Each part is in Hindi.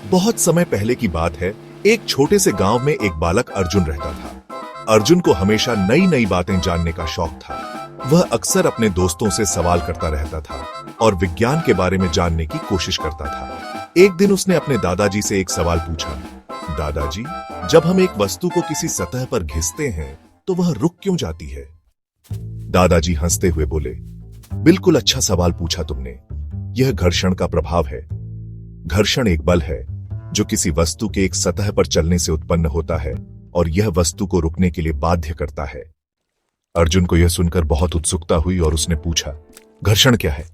बहुत समय पहले की बात है। एक छोटे से गांव में एक बालक अर्जुन रहता था। अर्जुन को हमेशा नई नई बातें जानने का शौक था। वह अक्सर अपने दोस्तों से सवाल करता रहता था और विज्ञान के बारे में जानने की कोशिश करता था। एक दिन उसने अपने दादाजी से एक सवाल पूछा। दादाजी, जब हम एक वस्तु को किसी सतह पर घिसते हैं तो वह रुक क्यों जाती है? दादाजी हंसते हुए बोले, बिल्कुल अच्छा सवाल पूछा तुमने। यह घर्षण का प्रभाव है। घर्षण एक बल है जो किसी वस्तु के एक सतह पर चलने से उत्पन्न होता है और यह वस्तु को रुकने के लिए बाध्य करता है। अर्जुन को यह सुनकर बहुत उत्सुकता हुई और उसने पूछा, घर्षण क्या है?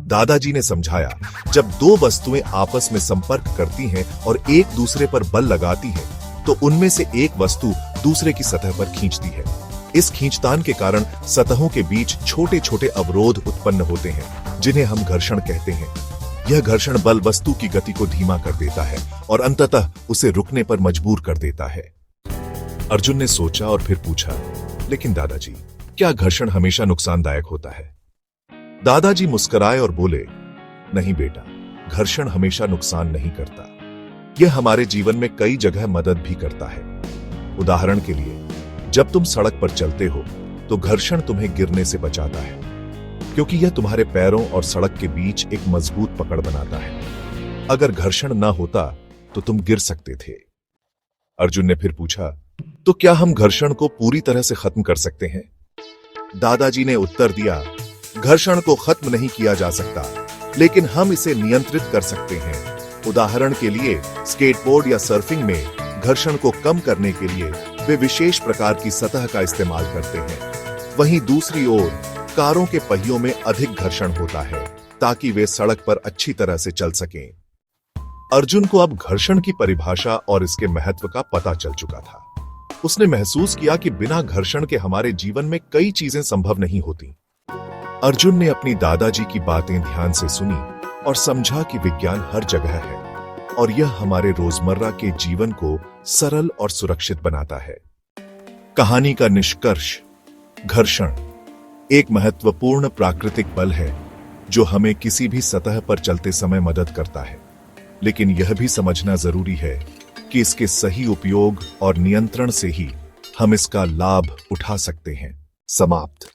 दादाजी ने समझाया, जब दो वस्तुएं आपस में संपर्क करती हैं और एक दूसरे पर बल लगाती हैं, तो उनमें से एक वस्तु दूसरे की सतह पर खींचती है। इस खींचतान के कारण सतहों के बीच छोटे छोटे अवरोध उत्पन्न होते हैं, जिन्हें हम घर्षण कहते हैं। यह घर्षण बल वस्तु की गति को धीमा कर देता है और अंततः उसे रुकने पर मजबूर कर देता है। अर्जुन ने सोचा और फिर पूछा, लेकिन दादाजी, क्या घर्षण हमेशा नुकसानदायक होता है? दादाजी मुस्कुराए और बोले, नहीं बेटा, घर्षण हमेशा नुकसान नहीं करता। यह हमारे जीवन में कई जगह मदद भी करता है। उदाहरण के लिए, जब तुम सड़क पर चलते हो तो घर्षण तुम्हें गिरने से बचाता है, क्योंकि यह तुम्हारे पैरों और सड़क के बीच एक मजबूत पकड़ बनाता है। अगर घर्षण न होता तो तुम गिर सकते थे। अर्जुन ने फिर पूछा, तो क्या हम घर्षण को पूरी तरह से खत्म कर सकते हैं? दादाजी ने उत्तर दिया, घर्षण को खत्म नहीं किया जा सकता, लेकिन हम इसे नियंत्रित कर सकते हैं। उदाहरण के लिए, स्केटबोर्ड या सर्फिंग में घर्षण को कम करने के लिए वे विशेष प्रकार की सतह का इस्तेमाल करते हैं। वहीं दूसरी ओर, कारों के पहियों में अधिक घर्षण होता है ताकि वे सड़क पर अच्छी तरह से चल सकें। अर्जुन को अब घर्षण की परिभाषा और इसके महत्व का पता चल चुका था। उसने महसूस किया कि बिना घर्षण के हमारे जीवन में कई चीजें संभव नहीं होती। अर्जुन ने अपनी दादाजी की बातें ध्यान से सुनी और समझा कि विज्ञान हर जगह है और यह हमारे रोजमर्रा के जीवन को सरल और सुरक्षित बनाता है। कहानी का निष्कर्ष, घर्षण एक महत्वपूर्ण प्राकृतिक बल है जो हमें किसी भी सतह पर चलते समय मदद करता है, लेकिन यह भी समझना जरूरी है कि इसके सही उपयोग और नियंत्रण से ही हम इसका लाभ उठा सकते हैं। समाप्त।